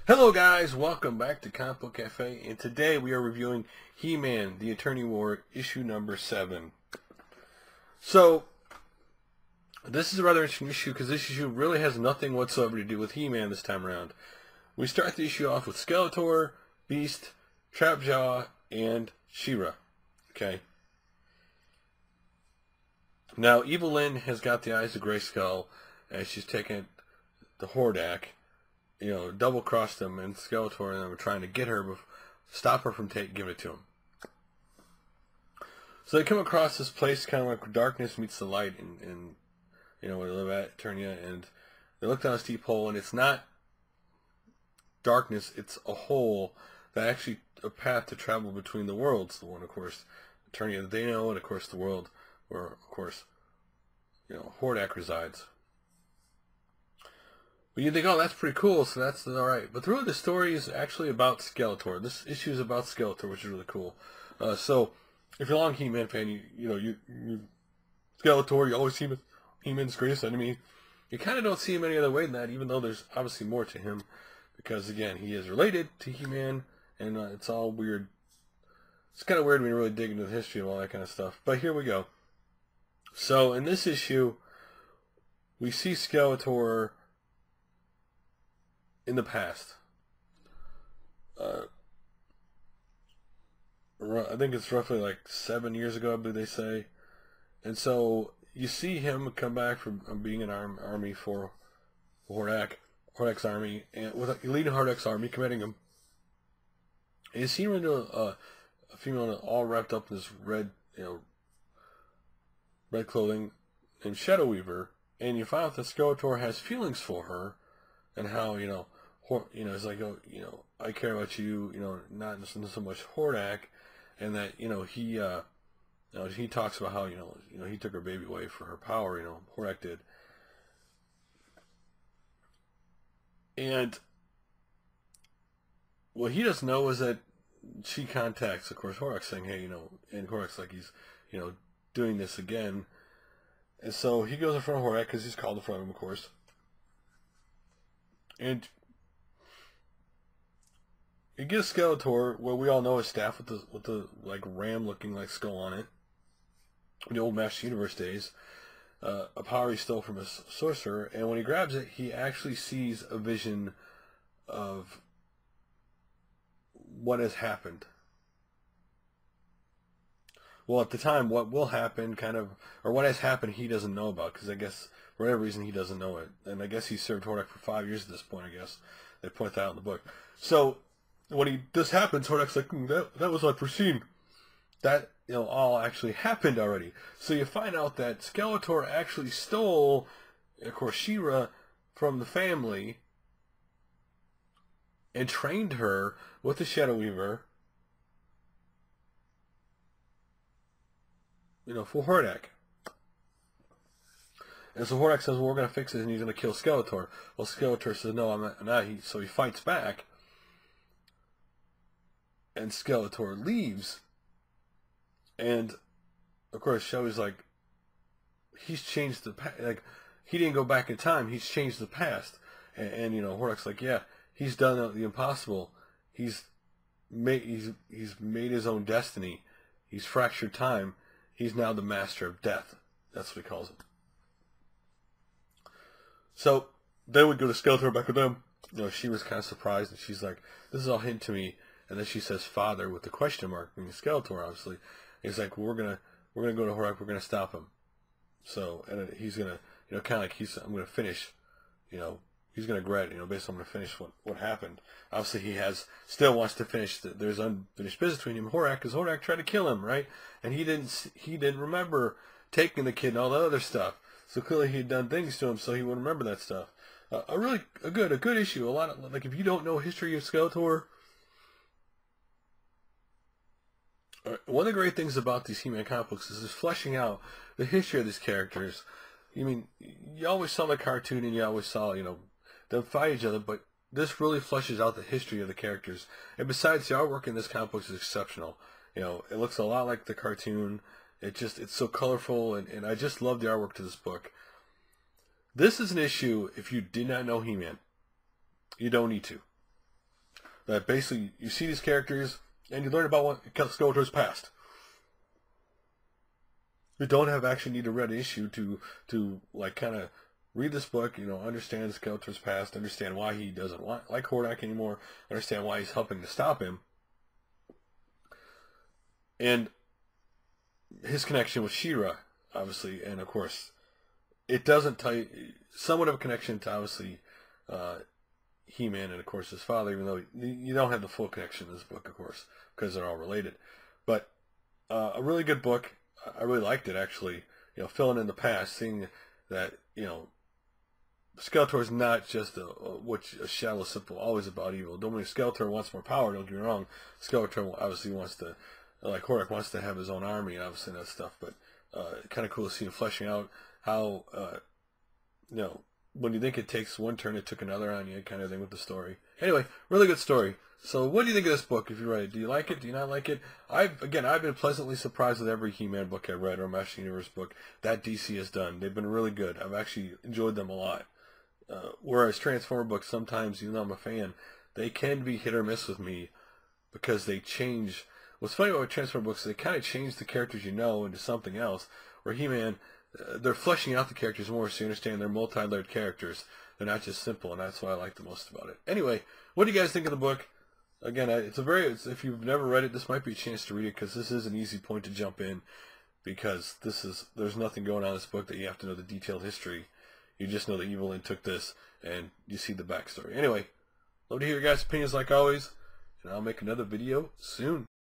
Hello guys, welcome back to Comic Book Cafe, and today we are reviewing He-Man, The Eternity War, issue number 7. So, this is a rather interesting issue because this issue really has nothing whatsoever to do with He-Man this time around. We start the issue off with Skeletor, Beast, Trapjaw, and She-Ra. Okay. Now, Evil Lynn has got the eyes of Grayskull, and she's taken the Hordak, double-crossed him, and Skeletor and them were trying to get her, stop her from giving it to him. So they come across this place, kind of like darkness meets the light, and where they live at, Etheria, and they look down this deep hole, and it's not darkness, it's a hole that actually a path to travel between the worlds. The one, of course, Etheria that they know, and of course the world where, of course, Hordak resides. But you think, oh, that's pretty cool, so that's alright. But really, the story is actually about Skeletor. This issue is about Skeletor, which is really cool. So, if you're a long He-Man fan, you Skeletor, you always see him as He-Man's greatest enemy. You kind of don't see him any other way than that, even though there's obviously more to him. Because, again, he is related to He-Man, and it's all weird. It's kind of weird when you really dig into the history of all that kind of stuff. But here we go. So, in this issue, we see Skeletor in the past. I think it's roughly like 7 years ago, I believe they say. And so you see him come back from being an army for Hordak's army, and leading Hordak's army, commanding him. And you see him into a female all wrapped up in this red clothing named Shadow Weaver, and you find out that Skeletor has feelings for her, and how it's like, I care about you, not so much Hordak, and that he talks about how he took her baby away for her power, Hordak did, and what he doesn't know is that she contacts, of course, Hordak, saying, hey, and Hordak's like he's doing this again, and so he goes in front of Hordak because he's called in front of him, of course, and it gives Skeletor what we all know is staff with the like ram looking like skull on it. In the old Master Universe days, a power he stole from a sorcerer, and when he grabs it, he actually sees a vision of what has happened. Well, at the time, what will happen, or what has happened, he doesn't know about, because I guess for whatever reason he doesn't know it, and I guess he served Hordak for 5 years at this point. I guess they point that out in the book. So when this happens, Hordak's like, that was unforeseen. That all actually happened already. So you find out that Skeletor actually stole, of course, She-Ra from the family and trained her with the Shadow Weaver, for Hordak. And so Hordak says, well, we're going to fix it, and he's going to kill Skeletor. Well, Skeletor says, no, I'm not. So he fights back, and Skeletor leaves, and of course Shelly's like, he's changed the past, like he didn't go back in time, he's changed the past, and Hordak's like, yeah, he's done the impossible, he's made his own destiny, he's fractured time, he's now the master of death. That's what he calls it. So then we go to Skeletor back with them. She was kind of surprised, and she's like, this is all hint to me. And then she says father with the question mark, meaning Skeletor, obviously. He's like, well, we're gonna go to Hordak, we're gonna stop him. So, and he's gonna, kind of like I'm gonna finish, he's gonna regret, basically I'm gonna finish what happened. Obviously he still wants to finish, there's unfinished business between him and Hordak, because Hordak tried to kill him, right? And he didn't remember taking the kid and all that other stuff. So clearly he had done things to him, so he wouldn't remember that stuff. A good issue. A lot of, like, if you don't know history of Skeletor, one of the great things about these He-Man comic books is fleshing out the history of these characters. You always saw the cartoon and you always saw, them fight each other, but this really fleshes out the history of the characters. And besides, the artwork in this comic book is exceptional. It looks a lot like the cartoon. It's so colorful, and I just love the artwork to this book. This is an issue, if you did not know He-Man, you don't need to. that basically you see these characters and you learn about what Skeletor's past. You don't actually need to read an issue to like kind of read this book, you know, understand Skeletor's past, understand why he doesn't like Hordak anymore, understand why he's helping to stop him, and his connection with She-Ra, obviously, and of course, it doesn't tell you somewhat of a connection to obviously He-Man and of course his father, even though you don't have the full connection in this book, of course, because they're all related. But a really good book. I really liked it, actually. You know, filling in the past, seeing that, you know, Skeletor is not just a shallow, simple, always about evil. Don't mean Skeletor wants more power, don't get me wrong. Skeletor obviously wants to, like Hordak, wants to have his own army, obviously, and that stuff. But kind of cool to see him fleshing out how, you know, when you think it takes one turn, it took another on you, kind of thing with the story. Anyway, really good story. So what do you think of this book if you read it? Do you like it? Do you not like it? I've been pleasantly surprised with every He-Man book I've read or Master Universe book that DC has done. They've been really good. I've actually enjoyed them a lot. Whereas Transformer books, sometimes, even though I'm a fan, they can be hit or miss with me because they change. What's funny about Transformer books is they kind of change the characters you know into something else. Where He-Man, they're fleshing out the characters more so you understand they're multi-layered characters. They're not just simple, and that's what I like the most about it. Anyway, what do you guys think of the book? Again, if you've never read it, this might be a chance to read it because this is an easy point to jump in because there's nothing going on in this book that you have to know the detailed history. You just know that Evil-Lyn took this and you see the backstory. Anyway, love to hear your guys' opinions like always, and I'll make another video soon.